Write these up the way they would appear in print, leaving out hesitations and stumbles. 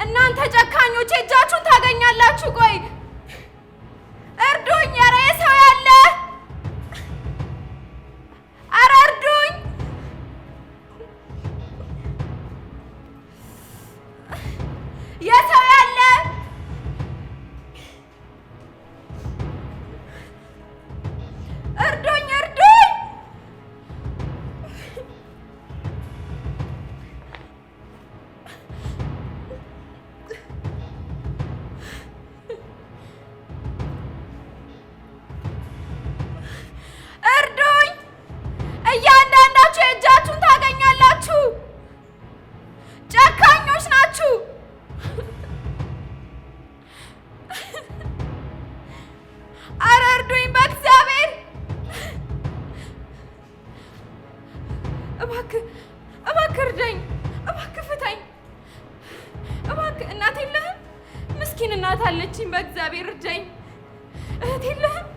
እናንተ ጨካኞች እጃችሁን ታገኛላችሁ። ቆይ እርዱኝ! ኧረ የሰው ያለ! ኧረ እርዱኝ! የሰው ያለ! እርዱኝ! እርዱኝ! እርዱኝ! እያንዳንዳችሁ የእጃችሁን ታገኛላችሁ። ጨካኞች ናችሁ። ኧረ እርዱኝ በእግዚአብሔር! እባክህ እባክህ እርዳኝ! እባክህ ፍታኝ! እባክህ እናት የለህም? ምስኪን እናት አለችኝ። በእግዚአብሔር እርዳኝ! እህት የለህም?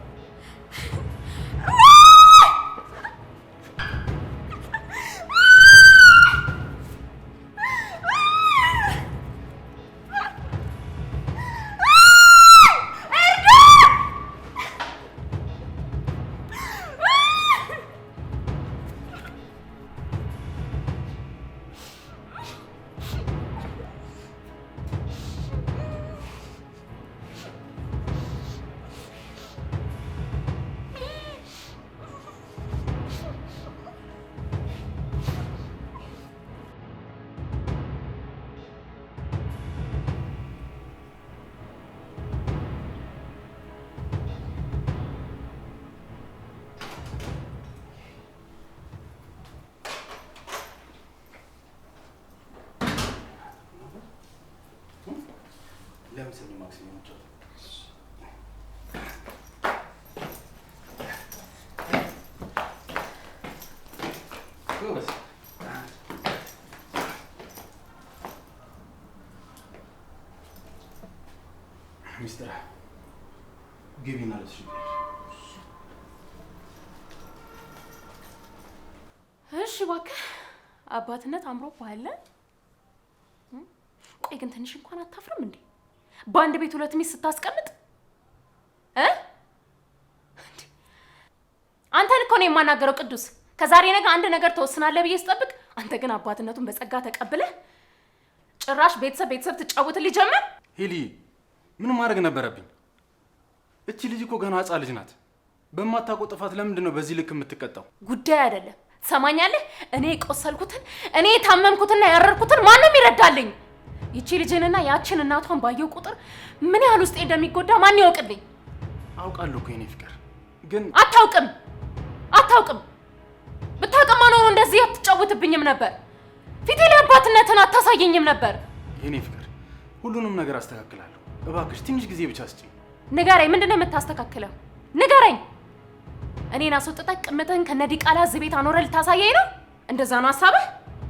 ለምሳሌ ማክሲም ነው ጎበዝ ሚስተር ግቢና ለሽ እሺ እባክህ አባትነት አምሮብሃል። ቆይ ግን ትንሽ እንኳን አታፍርም እንዴ? በአንድ ቤት ሁለት ሚስት ስታስቀምጥ አንተን እኮ ነው የማናገረው ቅዱስ። ከዛሬ ነገ አንድ ነገር ተወስናለህ ብዬ ስጠብቅ አንተ ግን አባትነቱን በጸጋ ተቀብለህ ጭራሽ ቤተሰብ ትጫወትልኝ ጀመር። ሄሊ ምን ማድረግ ነበረብኝ? እቺ ልጅ እኮ ገና ሕፃን ልጅ ናት። በማታውቀው ጥፋት ለምንድን ነው በዚህ ልክ የምትቀጣው? ጉዳይ አይደለም። ሰማኛለህ? እኔ የቆሰልኩትን እኔ የታመምኩትና ያረርኩትን ማንም ይረዳልኝ። ይቺ ልጅንና ያችን እናቷን ባየው ቁጥር ምን ያህል ውስጤ እንደሚጎዳ ማን ያውቅልኝ? አውቃለሁ እኮ የኔ ፍቅር፣ ግን አታውቅም። ብታውቅማ ኖሮ እንደዚህ አትጫወትብኝም ነበር። ፊቴ ላይ አባትነትን አታሳየኝም ነበር። የኔ ፍቅር፣ ሁሉንም ነገር አስተካክላለሁ። እባክሽ ትንሽ ጊዜ ብቻ ስጪኝ። ንገረኝ፣ ምንድነው የምታስተካክለው? ንገረኝ። እኔን አስወጥተህ ቅምጥህን ከነዲቃላ እዚህ ቤት አኖረህ ልታሳየኝ ነው? እንደዛ ነው ሀሳብህ?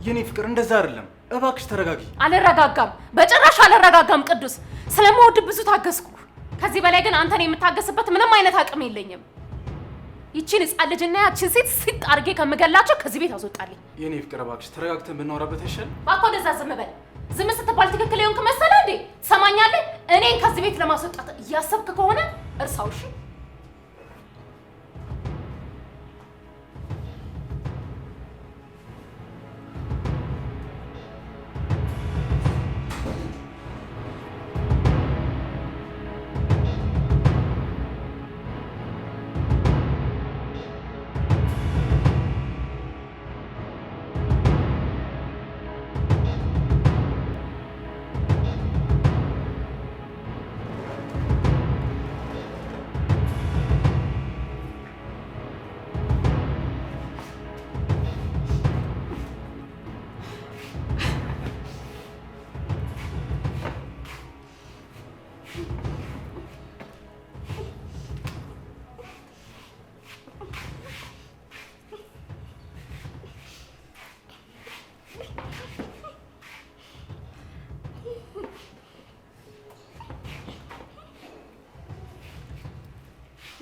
የኔ ፍቅር፣ እንደዛ አይደለም። እባክሽ ተረጋጊ። አልረጋጋም፣ በጭራሽ አልረጋጋም ቅዱስ። ስለምወድ ብዙ ታገስኩ። ከዚህ በላይ ግን አንተን የምታገስበት ምንም አይነት አቅም የለኝም። ይቺን ሕፃን ልጅና ያቺን ሴት ሲጥ አድርጌ ከምገላቸው ከዚህ ቤት አስወጣልኝ። የኔ ፍቅር እባክሽ ተረጋግተን ብናወራበት አይሻልም? እባክህ ወደዛ ዝም በል። ዝም ስትባል ትክክል የሆንክ መሰለህ እንዴ? ሰማኛለህ? እኔን ከዚህ ቤት ለማስወጣት እያሰብክ ከሆነ እርሳው። እሺ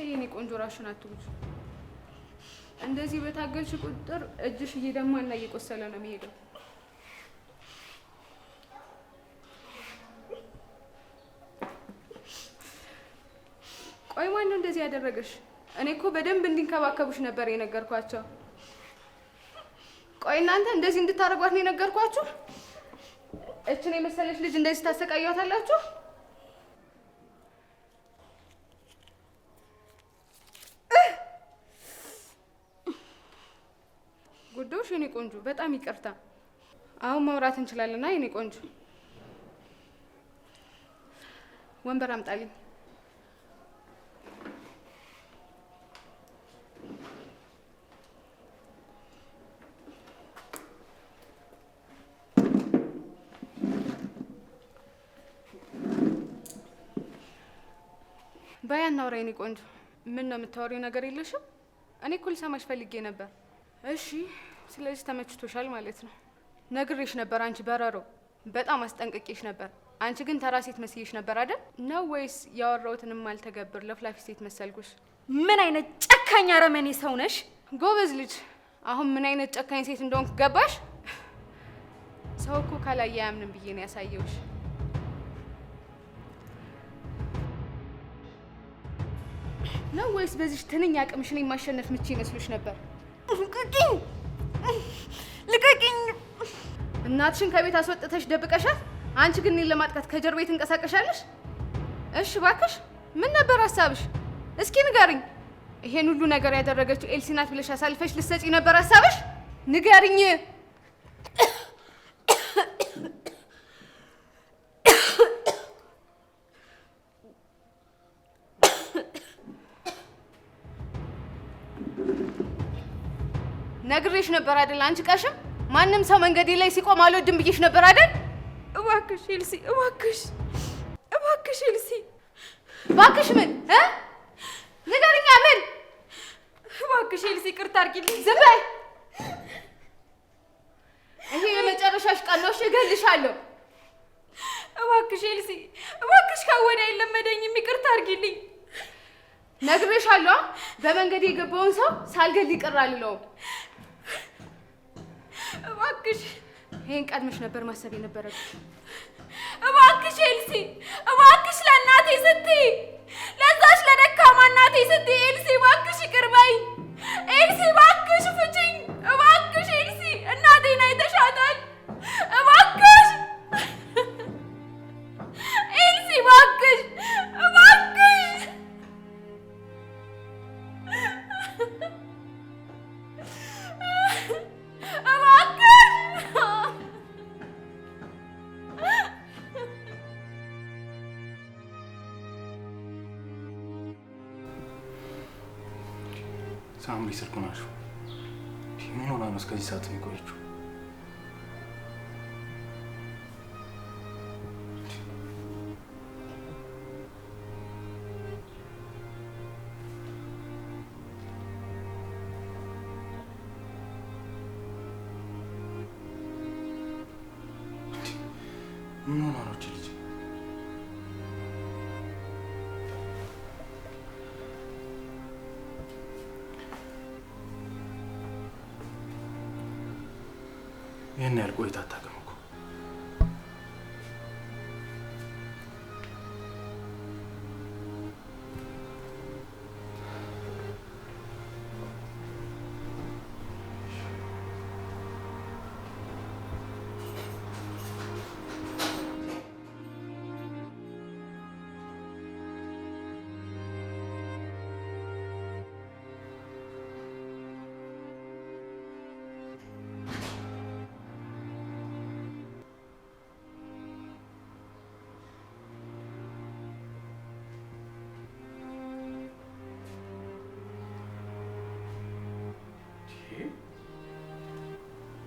የኔ ቆንጆ ራሽን አትውጭ። እንደዚህ በታገልሽ ቁጥር እጅሽ እየደማና እየቆሰለ ነው የሚሄደው። ቆይ ማን ነው እንደዚህ ያደረገሽ? እኔ እኮ በደንብ እንዲንከባከቡሽ ነበር የነገርኳቸው። ቆይ እናንተ እንደዚህ እንድታረጓት ነው የነገርኳችሁ? እችን የመሰለች ልጅ እንደዚህ ታሰቃያታላችሁ? ጉዶሽ የኔ ቆንጆ በጣም ይቅርታ። አሁን ማውራት እንችላለንና የኔ ቆንጆ ወንበር አምጣልኝ። ባይ አናውራ የኔ ቆንጆ። ምን ነው የምታወሪው ነገር የለሽም? እኔ እኮ ልሰማሽ ፈልጌ ነበር። እሺ ስለዚህ ተመችቶሻል ማለት ነው። ነግሬሽ ነበር አንቺ በረሮ፣ በጣም አስጠንቅቄሽ ነበር። አንቺ ግን ተራ ሴት መስዬሽ ነበር አይደል? ነው ወይስ ያወራሁትንም አልተገብር ለፍላፊ ሴት መሰልኩሽ? ምን አይነት ጨካኝ አረመኔ ሰው ነሽ? ጎበዝ ልጅ። አሁን ምን አይነት ጨካኝ ሴት እንደሆንኩ ገባሽ? ሰው እኮ ካላየ አያምንም ብዬ ነው ያሳየውሽ። ነው ወይስ በዚህ ትንኝ አቅምሽን የማሸነፍ ምቺ ይመስሉሽ ነበር? ልቀቂኝ! ልቀቂኝ! እናትሽን ከቤት አስወጥተሽ ደብቀሻት፣ አንቺ ግን እኔን ለማጥቃት ከጀርባ ትንቀሳቀሻለሽ? እሺ እባክሽ ምን ነበር ሀሳብሽ? እስኪ ንገሪኝ። ይሄን ሁሉ ነገር ያደረገችው ኤልሲ ናት ብለሽ አሳልፈሽ ልትሰጪ ነበር ሀሳብሽ? ንገሪኝ። ነግሬሽ ነበር አይደል? አንቺ ቀሽም ማንም ሰው መንገዴ ላይ ሲቆም አልወድም ብዬሽ ነበር አይደል? እባክሽ ኤልሲ፣ እባክሽ እባክሽ ኤልሲ። እባክሽ ምን ንገሪኛ። ምን? እባክሽ ኤልሲ ይቅርታ አድርጊልኝ። ዝም በይ። ይሄ የመጨረሻሽ ቀን ነው። እሺ እገልሻለሁ። እባክሽ ኤልሲ፣ እባክሽ ካወደ አይለመደኝም። ይቅርታ አድርጊልኝ። ነግሬሻለሁ። በመንገዴ የገባውን ሰው ሳልገል ይቅር አልለውም። እባክሽ ይሄን ቀድመሽ ነበር ማሰብ የነበረብሽ። እባክሽ ኤልሲ፣ እባክሽ ለእናቴ ስትይ፣ ለዛች ለደካማ እናቴ ስትይ ኤልሲ እባክሽ ይቅር በይኝ። ኤልሲ እባክሽ ፍቺኝ። እባክሽ ኤልሲ፣ እናቴን አይተሻታል። እባክሽ ኤልሲ፣ እባክሽ እባክሽ ሳምሪ ስልኩን አልሽው። ምን ሆና ነው እስከዚህ ሰዓት የሚቆየችው? ምን ሆና ነው እቺ ልጅ? ይህን ያህል ቆይታ አታውቅም እኮ።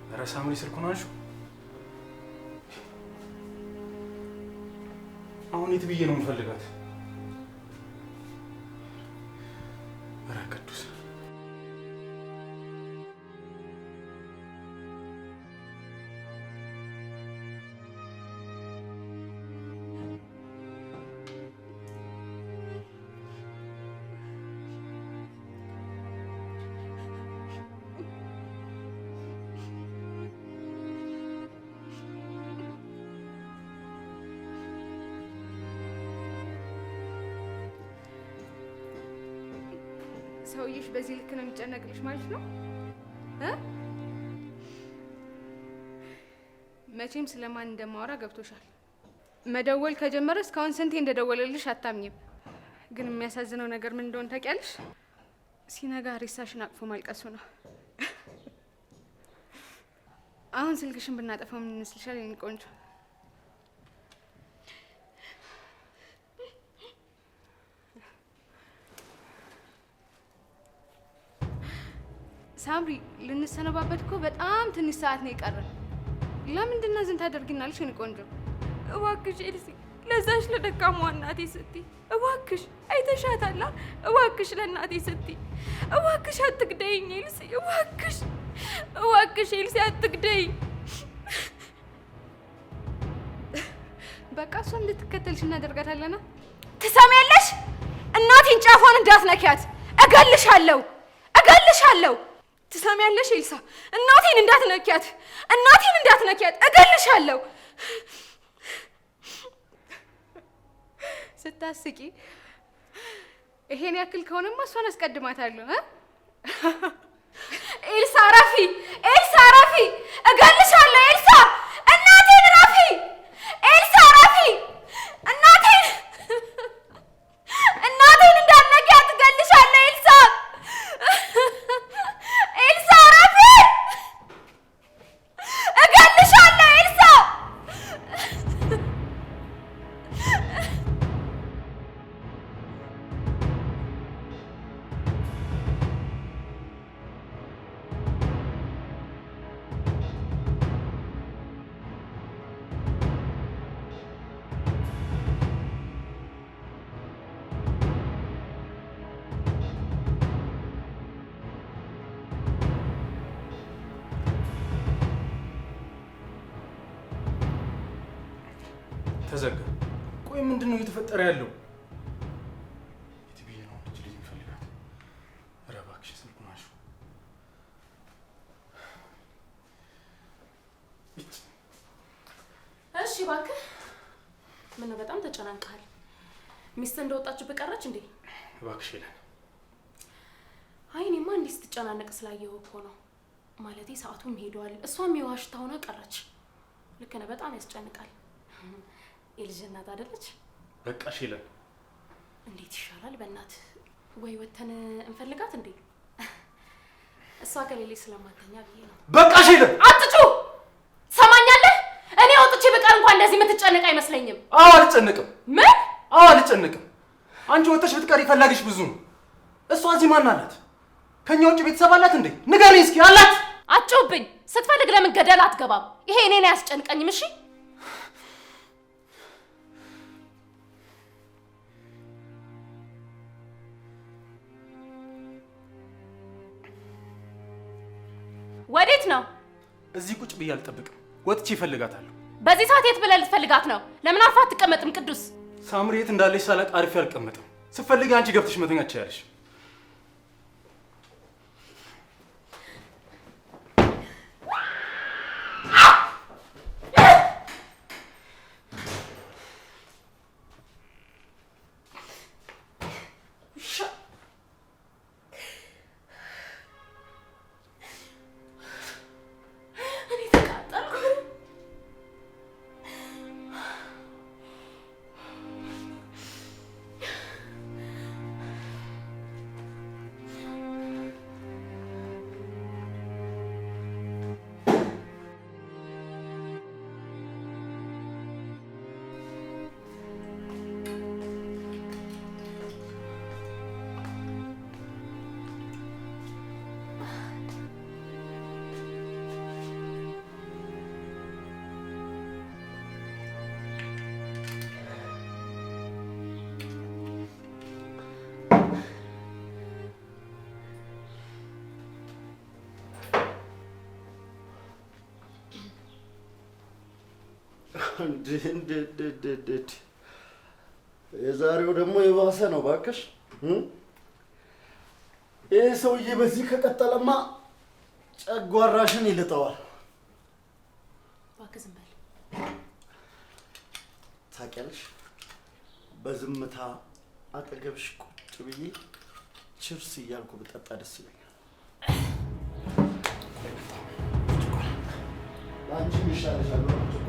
ኧረ ሳምሪ ስልኩን አንሺው። አሁን የት ብዬ ነው የምፈልጋት? ኧረ ቅዱስ ሰውዬሽ በዚህ ልክ ነው የሚጨነቅልሽ ማለት ነው? መቼም ስለማን እንደማወራ ገብቶሻል። መደወል ከጀመረ እስካሁን ስንቴ እንደደወለልሽ አታምኝም። ግን የሚያሳዝነው ነገር ምን እንደሆነ ታውቂያለሽ? ሲነጋ ሬሳሽን አቅፎ ማልቀሱ ነው። አሁን ስልክሽን ብናጠፋው ምን ይመስልሻል የኔ ቆንጆ? ሳምሪ ልንሰነባበት እኮ በጣም ትንሽ ሰዓት ነው የቀረን። ለምንድን ነው ዝም ታደርጊናለሽ የኔ ቆንጆ? እባክሽ ኤልሲ ለዛሽ ለደካማ እናቴ ስትይ እባክሽ አይተሻታላ። እባክሽ ለእናቴ ስትይ እባክሽ አትግደይኝ ኤልሲ። እባክሽ ኤልሲ አትግደይኝ። በቃ እሷም እንድትከተልሽ እናደርጋታለና። ትሰሚያለሽ? እናቴን ጫፏን እንዳትነኪያት እገልሻለሁ። ትሰሚያለሽ ኤልሳ? እናቴን እንዳትነኪያት እገልሻለሁ። ስታስቂ ይሄን ያክል ከሆነማ እሷን አስቀድማታለሁ። ኤልሳ ረፊ እገልሻለሁ። ኤልሳ እናቴን ረፊ እናቴን እንዳትነኪያት እገልሻለሁ። ኤልሳ ረፊ እገልሻለሁ። ኤልሳ ተዘጋ። ቆይ ምንድን ነው እየተፈጠረ ያለው? የትብዬ ነው ልጅ የሚፈልጋት። ኧረ እባክሽ ስልኩን አንሺው። እሺ እባክህ። ምነው በጣም ተጨናንቀሃል? ሚስት እንደወጣችሁ በቀረች እንዴ? እባክሽ ሄለን። አይ እኔማ እንዲህ ስትጨናነቅ ስላየሁ እኮ ነው። ማለቴ ሰዓቱም ሄዷል፣ እሷም የዋሽታ ሆና ቀረች። ልክ ነህ፣ በጣም ያስጨንቃል። የልጅ እናት አይደለች? በቃሽ ሄለን። እንዴት ይሻላል? በእናትህ ወይ ወተን እንፈልጋት እንዴ? እሷ ከሌለች ስለማተኛ ብዬ ነው። በቃሽ ሄለን። አትጩ! ሰማኛለህ? እኔ ወጥቼ በቃ እንኳን እንደዚህ የምትጨነቅ አይመስለኝም። አዎ አልጨነቅም። ምን? አዎ አልጨነቅም። አንቺ ወጥተሽ ብትቀሪ ፈላጊሽ ብዙ ነው። እሷ እዚህ ማን አላት? ከኛ ውጭ ቤተሰብ አላት እንዴ? ንገሪኝ እስኪ። አላት? አትጩብኝ። ስትፈልግ ለምን ገደል አትገባም? ይሄ እኔን አያስጨንቀኝም። እሺ ወዴት ነው? እዚህ ቁጭ ብዬ አልጠብቅም። ወጥቼ እፈልጋታለሁ። በዚህ ሰዓት የት ብለህ ልትፈልጋት ነው? ለምን አርፋ አትቀመጥም? ቅዱስ ሳምሪ የት እንዳለች ሳላቅ አርፌ አልቀመጥም። ስትፈልጊ አንቺ ገብተሽ መተኛት ትችያለሽ። የዛሬው ደግሞ የባሰ ነው ባክሽ። ይሄ ሰውዬ በዚህ ከቀጠለማ ጨጓራሽን ይልጠዋል። እባክህ ዝም በል። ታውቂያለሽ፣ በዝምታ አጠገብሽ ቁጭ ብዬ ቺርስ እያልኩ ብጠጣ ደስ ይለኛል። አንቺ ይሻልሻል ብርጭቆ።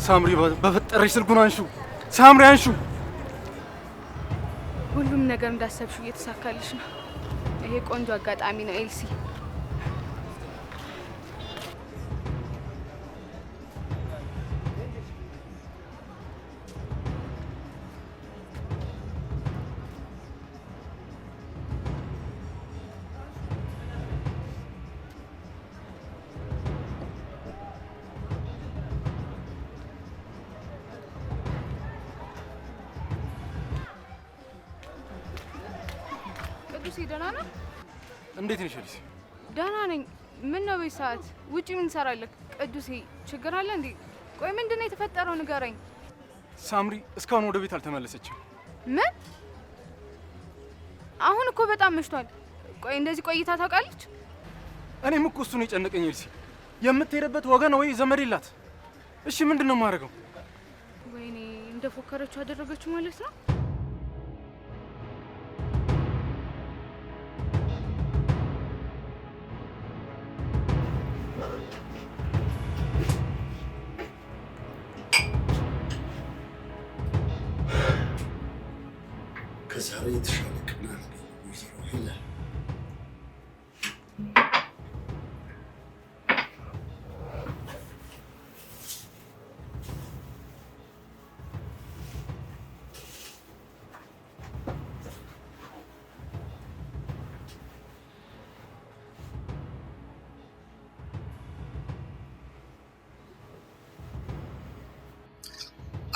ሳምሪ በፈጠረሽ ስልኩን አንሹ። ሳምሪ አንሹ። ሁሉም ነገር እንዳሰብሽው እየተሳካልሽ ነው። ይሄ ቆንጆ አጋጣሚ ነው ኤልሲ። ቅዱሴ ደህና ነህ? እንዴት ነሽ ኤልሲ? ደህና ነኝ። ምን ነው በዚህ ሰዓት ውጪ ምን ትሰራለህ? ቅዱሴ ችግር አለ እንዴ? ቆይ ምንድነው የተፈጠረው ንገረኝ። ሳምሪ እስካሁን ወደ ቤት አልተመለሰችም። ምን? አሁን እኮ በጣም መሽቷል። ቆይ እንደዚህ ቆይታ ታውቃለች? እኔም እኮ እሱ ነው የጨነቀኝ ኤልሲ። የምትሄድበት ወገን ወይ ዘመድ የላት። እሺ ምንድን ነው የማደርገው? ወይኔ እንደፎከረችው አደረገችው ማለት ነው። ከዛሬ የተሻለ ቀን አላገኘም ወይዘሮ ሄላ።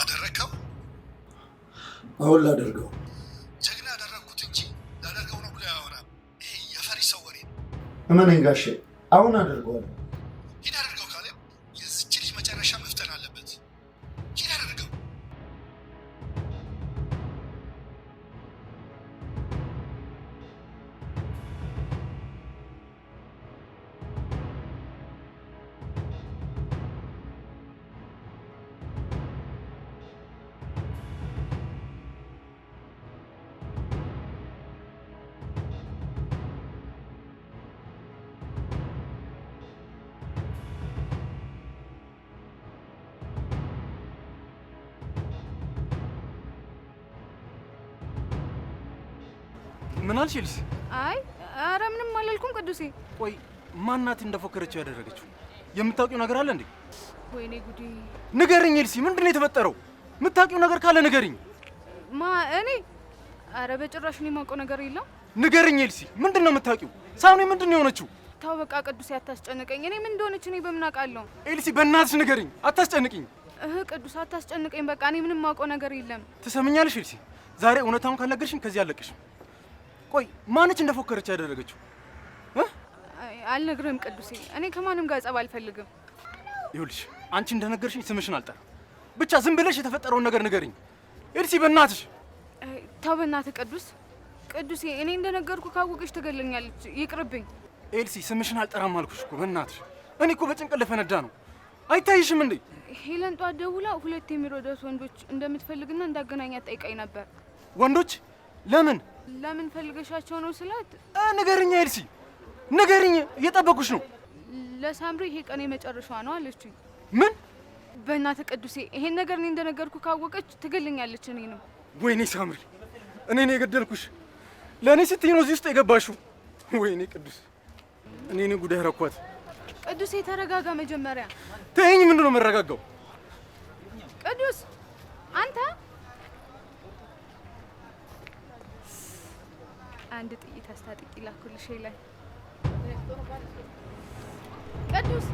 አደረከው? አሁን ላደርገው ጀግና አደረግኩት እንጂ ላደርገው ነው ብሎ ያወራል። ይሄ የፈሪ ሰው ወሬ ነው። እመነኝ ጋሼ፣ አሁን አደርገዋለሁ። ሂድ አደርገው ካለ የዚች ልጅ መጨረሻ መፍጠን አለበት። ሂድ አደርገው። ምን አልሽ ኤልሲ? አይ ኧረ ምንም አላልኩም ቅዱሴ። ቆይ ማናት እንደፎከረችው ያደረገችው? የምታውቂው ነገር አለ እንዴ? ወይኔ ጉዴ። ንገርኝ ኤልሲ፣ ምንድን ነው የተፈጠረው? የምታውቂው ነገር ካለ ንገርኝ። እኔ ኧረ በጭራሽ እኔ የማውቀው ነገር የለም። ንገርኝ ኤልሲ፣ ምንድን ነው የምታውቂው? ሳምሪ ምንድን ነው የሆነችው? ተው በቃ ቅዱሴ አታስጨንቀኝ። እኔ ምን እንደሆነች እኔ በምን አውቃለሁ? ኤልሲ በእናትሽ ንገርኝ፣ አታስጨንቅኝ። ቅዱስ አታስጨንቀኝ። በቃ እኔ ምንም የማውቀው ነገር የለም። ትሰምኛለሽ ኤልሲ? ዛሬ እውነታውን ካልነገርሽኝ ከዚህ አለቅሽም። ቆይ ማነች እንደፎከረች ያደረገችው? አልነግርህም ቅዱሴ። እኔ ከማንም ጋር ጸብ አልፈልግም። ይኸውልሽ አንቺ እንደነገርሽኝ ስምሽን አልጠራም። ብቻ ዝም ብለሽ የተፈጠረውን ነገር ንገርኝ ኤልሲ፣ በእናትሽ። ተው በእናትህ ቅዱሴ፣ እኔ እንደነገርኩ ካወቀች ትገለኛለች። ይቅርብኝ። ኤልሲ ስምሽን አልጠራም አልኩሽ እኮ በእናትሽ። እኔ እኮ በጭንቀት ልፈነዳ ነው። አይታይሽም እንዴ? ሄለን ጧት ደውላ ሁለት የሚረዷት ወንዶች እንደምትፈልግና እንዳገናኛት ጠይቃኝ ነበር። ወንዶች? ለምን ፈልገሻቸው ነው ስላት፣ ንገርኛ ኤልሲ ንገርኝ፣ እየጠበኩሽ ነው። ለሳምሪ ይሄ ቀን የመጨረሻዋ ነው አለችኝ። ምን? በእናትህ ቅዱሴ፣ ይሄን ነገር እኔ እንደነገርኩ ካወቀች ትገለኛለች። እኔ ነው። ወይኔ ሳምሪ፣ እኔ ነው የገደልኩሽ። ለእኔ ስትይ ነው እዚህ ውስጥ የገባሽው። ወይኔ ቅዱስ፣ እኔ ነኝ ጉዳይ ረኳት። ቅዱሴ ተረጋጋ መጀመሪያ። ተይኝ። ምንድን ነው የምረጋጋው? ቅዱስ አንተ አንድ ጥይት አስታጥቂ ላኩልሽ ላይ ቅዱስ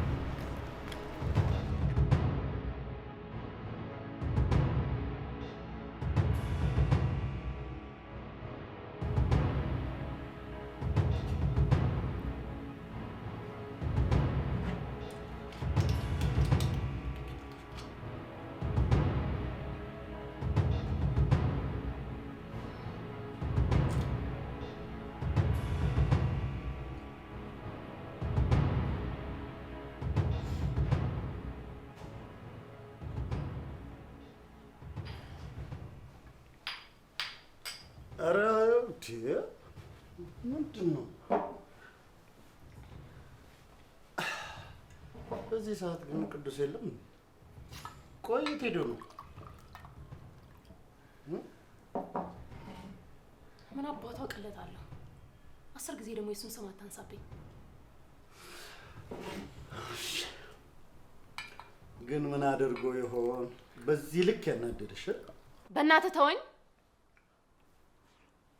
ኧረ ምንድን ነው በዚህ ሰዓት ግን ቅዱስ የለም? ቆይ የት ሄዶ ነው? ምን አባቷ ቅለት አለው? 10 ጊዜ ደግሞ የሱን ስም አታንሳብኝ። ግን ምን አድርጎ ይሆን በዚህ ልክ ያናደደሽ? በእናትህ ተወኝ።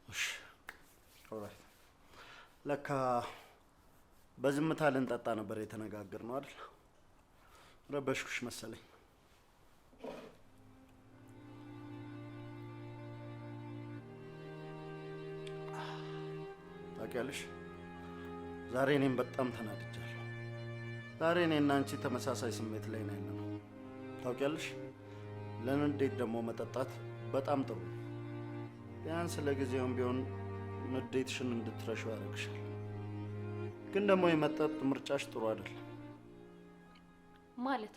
እሺ ኦልራይት። ለካ በዝምታ ልንጠጣ ነበር የተነጋገርነው አይደል? ረበሽኩሽ መሰለኝ። ታውቂያለሽ ዛሬ እኔም በጣም ተናድጃለሁ። ዛሬ እኔና አንቺ ተመሳሳይ ስሜት ላይ ነው ያለነው። ታውቂያለሽ ለንዴት ደግሞ መጠጣት በጣም ጥሩ ነው። ቢያንስ ለጊዜውም ቢሆን ንዴትሽን እንድትረሺው ያደርግሻል። ግን ደግሞ የመጠጥ ምርጫሽ ጥሩ አይደለም። ማለት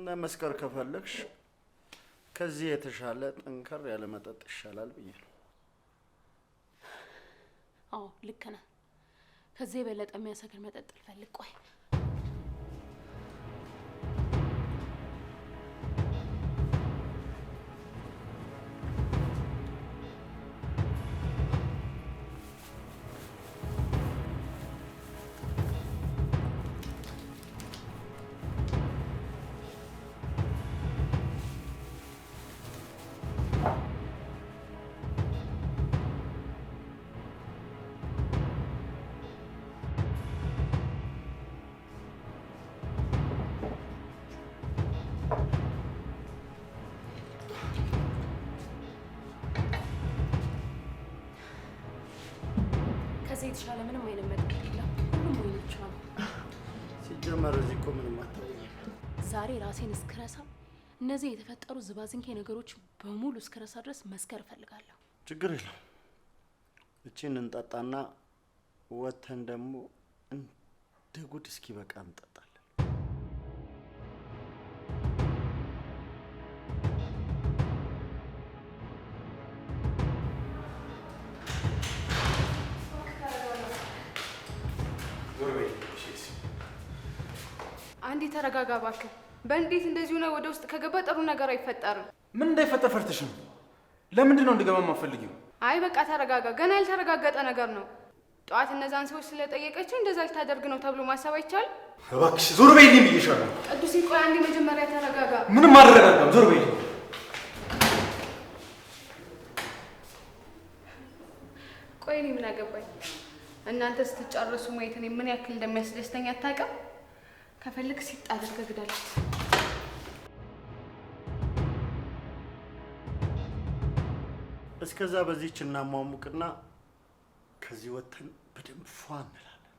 ለመስከር ከፈለግሽ ከዚህ የተሻለ ጠንከር ያለ መጠጥ ይሻላል ብዬ ነው። አዎ ልክ ነህ። ከዚህ የበለጠ የሚያሰክር መጠጥ ልፈልግ። ቆይ የተሻለ ምንም አይነት መጠጥ የለም። ሁሉም ወይኖች ነው። ሲጀመር እዚህ እኮ ምንም አታውቅም። ዛሬ ራሴን እስክረሳ እነዚህ የተፈጠሩ ዝባዝንኬ ነገሮች በሙሉ እስክረሳ ድረስ መስከር እፈልጋለሁ። ችግር የለም። እቺን እንጠጣና ወተን ደግሞ እንደ ጉድ እስኪ በቃ እንጠጣለን። አንዴ ተረጋጋ እባክህ። በእንዴት እንደዚህ ሆነ ወደ ውስጥ ከገባ ጥሩ ነገር አይፈጠርም። ምን እንዳይፈጠር ፈርተሽ ነው? ለምንድን ነው እንድገባ የማትፈልጊው? አይ በቃ ተረጋጋ። ገና ያልተረጋገጠ ነገር ነው። ጠዋት እነዛን ሰዎች ስለጠየቀችው እንደዛ ልታደርግ ነው ተብሎ ማሰብ አይቻልም። እባክሽ ዞር በይልኝ ብዬሻለሁ። ቅዱስ ቆይ አንዴ መጀመሪያ ተረጋጋ። ምንም አልረጋጋም። ዞር በይልኝ። ቆይ እኔ ምን አገባኝ? እናንተ ስትጨርሱ ማየት እኔ ምን ያክል እንደሚያስደስተኝ አታውቅም? ከፈልክ ሲጥ አድርገህ ግደላት። እስከዛ በዚህች እናሟሙቅና ከዚህ ወተን በደንብ ፏ እንላለን።